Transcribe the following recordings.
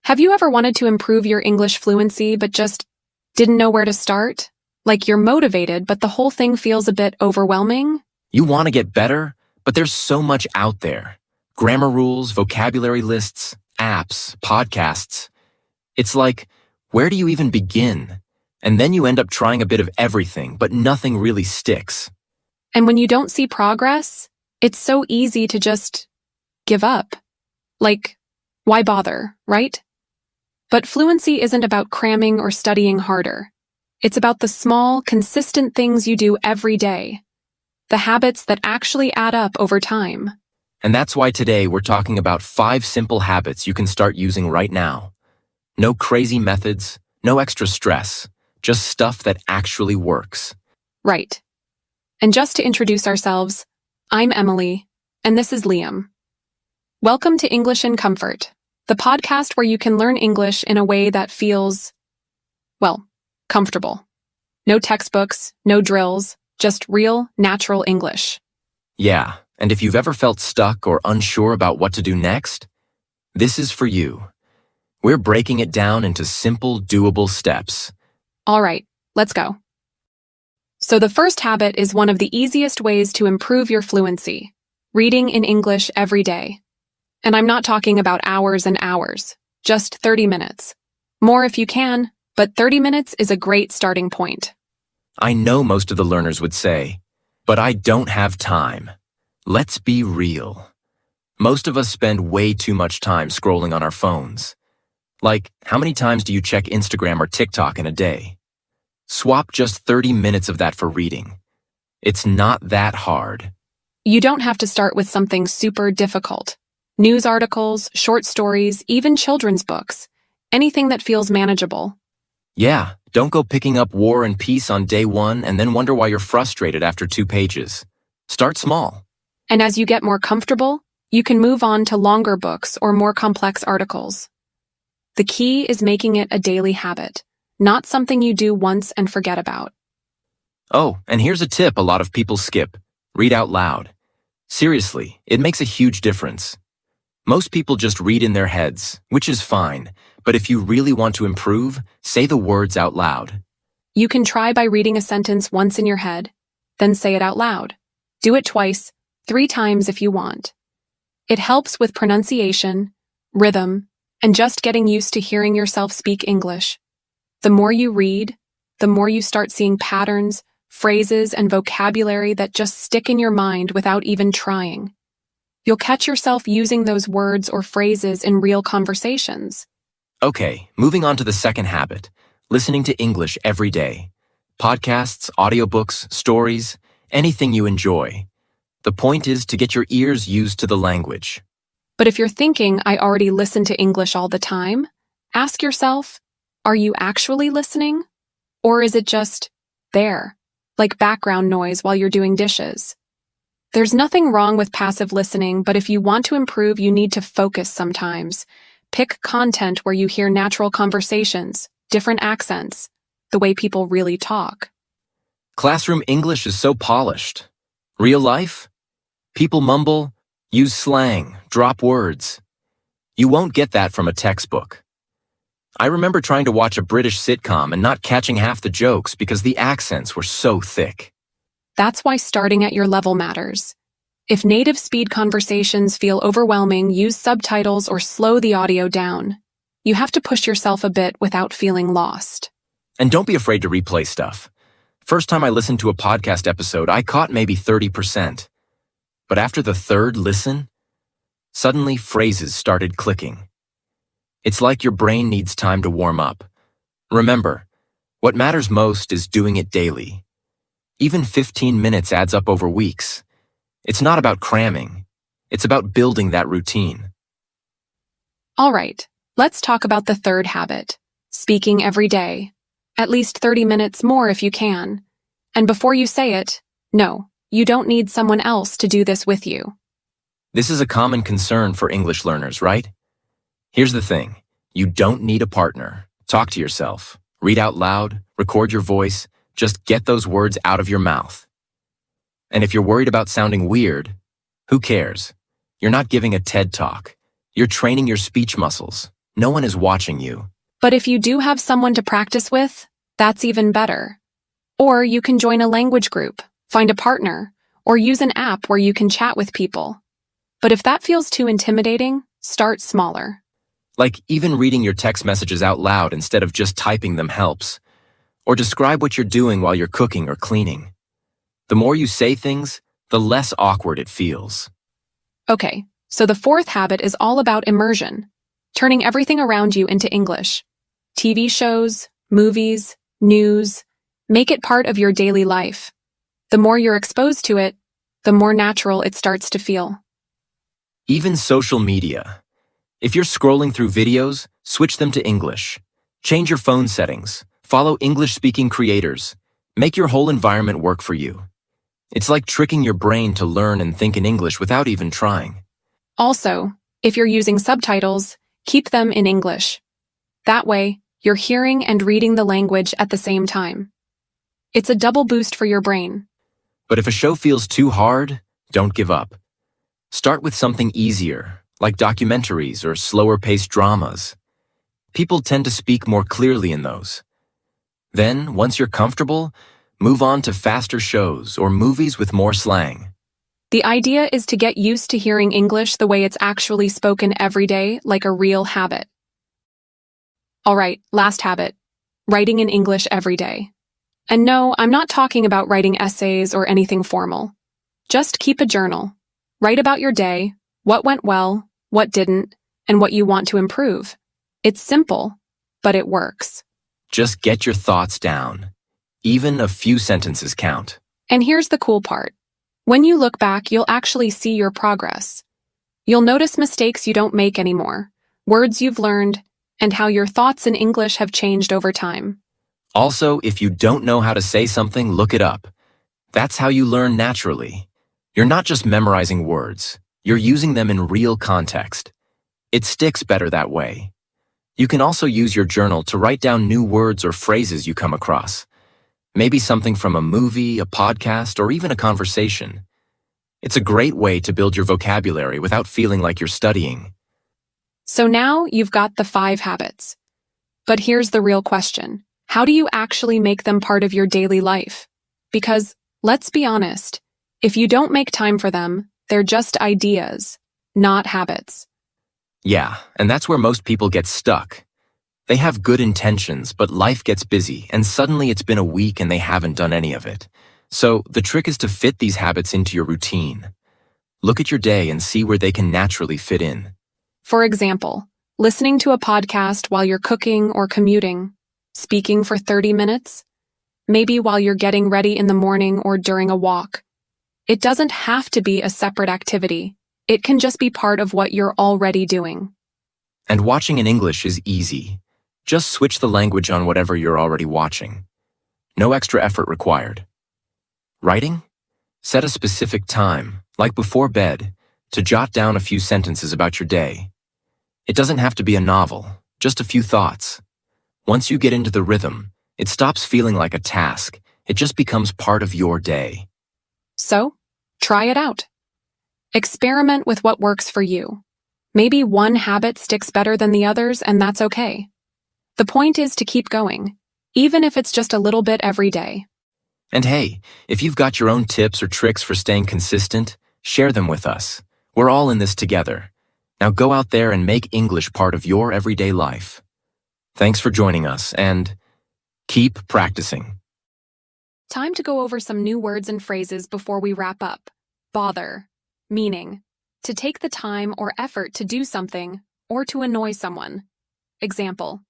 Have you ever wanted to improve your English fluency but just didn't know where to start? Like you're motivated, but the whole thing feels a bit overwhelming? You want to get better, but there's so much out there. Grammar rules, vocabulary lists, apps, podcasts. It's like, where do you even begin? And then you end up trying a bit of everything, but nothing really sticks. And when you don't see progress, it's so easy to just give up. Like, why bother, right? But fluency isn't about cramming or studying harder. It's about the small, consistent things you do every day. The habits that actually add up over time. And that's why today we're talking about 5 simple habits you can start using right now. No crazy methods, no extra stress, just stuff that actually works. Right. And just to introduce ourselves, I'm Emily, and this is Liam. Welcome to English in Comfort, the podcast where you can learn English in a way that feels, well, comfortable. No textbooks, no drills, just real, natural English. Yeah, and if you've ever felt stuck or unsure about what to do next, this is for you. We're breaking it down into simple, doable steps. All right, let's go. So the first habit is one of the easiest ways to improve your fluency, reading in English every day. And I'm not talking about hours and hours, just 30 minutes. More if you can, but 30 minutes is a great starting point. I know most of the learners would say, but I don't have time. Let's be real. Most of us spend way too much time scrolling on our phones. Like, how many times do you check Instagram or TikTok in a day? Swap just 30 minutes of that for reading. It's not that hard. You don't have to start with something super difficult. News articles, short stories, even children's books. Anything that feels manageable. Yeah, don't go picking up War and Peace on day 1 and then wonder why you're frustrated after 2 pages. Start small. And as you get more comfortable, you can move on to longer books or more complex articles. The key is making it a daily habit, not something you do once and forget about. Oh, and here's a tip a lot of people skip. Read out loud. Seriously, it makes a huge difference. Most people just read in their heads, which is fine, but if you really want to improve, say the words out loud. You can try by reading a sentence once in your head, then say it out loud. Do it twice, 3 times if you want. It helps with pronunciation, rhythm, and just getting used to hearing yourself speak English. The more you read, the more you start seeing patterns, phrases, and vocabulary that just stick in your mind without even trying. You'll catch yourself using those words or phrases in real conversations. Okay, moving on to the second habit, listening to English every day. Podcasts, audiobooks, stories, anything you enjoy. The point is to get your ears used to the language. But if you're thinking, I already listen to English all the time, ask yourself, are you actually listening? Or is it just there, like background noise while you're doing dishes? There's nothing wrong with passive listening, but if you want to improve, you need to focus sometimes. Pick content where you hear natural conversations, different accents, the way people really talk. Classroom English is so polished. Real life? People mumble, use slang, drop words. You won't get that from a textbook. I remember trying to watch a British sitcom and not catching half the jokes because the accents were so thick. That's why starting at your level matters. If native speed conversations feel overwhelming, use subtitles or slow the audio down. You have to push yourself a bit without feeling lost. And don't be afraid to replay stuff. First time I listened to a podcast episode, I caught maybe 30%. But after the 3rd listen, suddenly phrases started clicking. It's like your brain needs time to warm up. Remember, what matters most is doing it daily. Even 15 minutes adds up over weeks. It's not about cramming. It's about building that routine. All right, let's talk about the third habit, speaking every day. At least 30 minutes more if you can. And before you say it, no, you don't need someone else to do this with you. This is a common concern for English learners, right? Here's the thing. You don't need a partner. Talk to yourself. Read out loud. Record your voice. Just get those words out of your mouth. And if you're worried about sounding weird, who cares? You're not giving a TED Talk. You're training your speech muscles, No one is watching you. But if you do have someone to practice with, that's even better. Or you can join a language group, find a partner, or use an app where you can chat with people. But if that feels too intimidating, start smaller. Like even reading your text messages out loud instead of just typing them helps. Or describe what you're doing while you're cooking or cleaning. The more you say things, the less awkward it feels. Okay, so the fourth habit is all about immersion, turning everything around you into English. TV shows, movies, news, make it part of your daily life. The more you're exposed to it, the more natural it starts to feel. Even social media. If you're scrolling through videos, switch them to English. Change your phone settings. Follow English-speaking creators. Make your whole environment work for you. It's like tricking your brain to learn and think in English without even trying. Also, if you're using subtitles, keep them in English. That way, you're hearing and reading the language at the same time. It's a double boost for your brain. But if a show feels too hard, don't give up. Start with something easier, like documentaries or slower-paced dramas. People tend to speak more clearly in those. Then, once you're comfortable, move on to faster shows or movies with more slang. The idea is to get used to hearing English the way it's actually spoken every day, like a real habit. All right, last habit. Writing in English every day. And no, I'm not talking about writing essays or anything formal. Just keep a journal. Write about your day, what went well, what didn't, and what you want to improve. It's simple, but it works. Just get your thoughts down. Even a few sentences count. And here's the cool part. When you look back, you'll actually see your progress. You'll notice mistakes you don't make anymore, words you've learned, and how your thoughts in English have changed over time. Also, if you don't know how to say something, look it up. That's how you learn naturally. You're not just memorizing words. You're using them in real context. It sticks better that way. You can also use your journal to write down new words or phrases you come across. Maybe something from a movie, a podcast, or even a conversation. It's a great way to build your vocabulary without feeling like you're studying. So now you've got the 5 habits. But here's the real question. How do you actually make them part of your daily life? Because, let's be honest, if you don't make time for them, they're just ideas, not habits. Yeah, and that's where most people get stuck. They have good intentions, but life gets busy, and suddenly it's been a week and they haven't done any of it. So the trick is to fit these habits into your routine. Look at your day and see where they can naturally fit in. For example, listening to a podcast while you're cooking or commuting, speaking for 30 minutes, maybe while you're getting ready in the morning or during a walk. It doesn't have to be a separate activity. It can just be part of what you're already doing. And watching in English is easy. Just switch the language on whatever you're already watching. No extra effort required. Writing? Set a specific time, like before bed, to jot down a few sentences about your day. It doesn't have to be a novel, just a few thoughts. Once you get into the rhythm, it stops feeling like a task. It just becomes part of your day. So, try it out. Experiment with what works for you. Maybe one habit sticks better than the others, and that's okay. The point is to keep going, even if it's just a little bit every day. And hey, if you've got your own tips or tricks for staying consistent, share them with us. We're all in this together. Now go out there and make English part of your everyday life. Thanks for joining us, and keep practicing. Time to go over some new words and phrases before we wrap up. Bother. Meaning, to take the time or effort to do something, or to annoy someone. Example,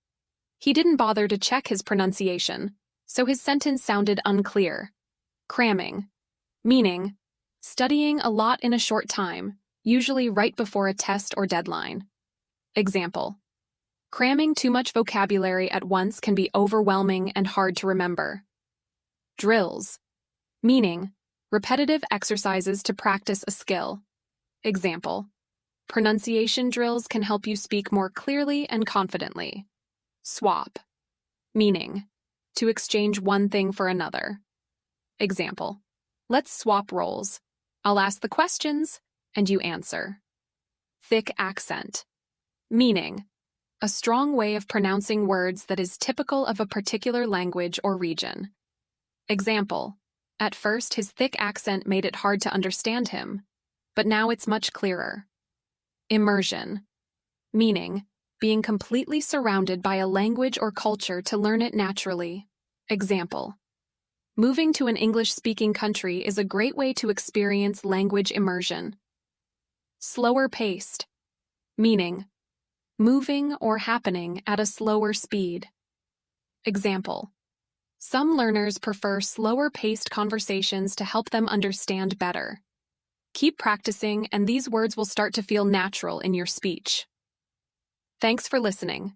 he didn't bother to check his pronunciation, so his sentence sounded unclear. Cramming. Meaning, studying a lot in a short time, usually right before a test or deadline. Example, cramming too much vocabulary at once can be overwhelming and hard to remember. Drills. Meaning, repetitive exercises to practice a skill. Example, pronunciation drills can help you speak more clearly and confidently. Swap. Meaning, to exchange one thing for another. Example, let's swap roles. I'll ask the questions, and you answer. Thick accent. Meaning, a strong way of pronouncing words that is typical of a particular language or region. Example: at first his thick accent made it hard to understand him, but now it's much clearer. Immersion. Meaning, being completely surrounded by a language or culture to learn it naturally. Example: moving to an English-speaking country is a great way to experience language immersion. Slower paced. Meaning, moving or happening at a slower speed. Example: some learners prefer slower-paced conversations to help them understand better. Keep practicing, and these words will start to feel natural in your speech. Thanks for listening.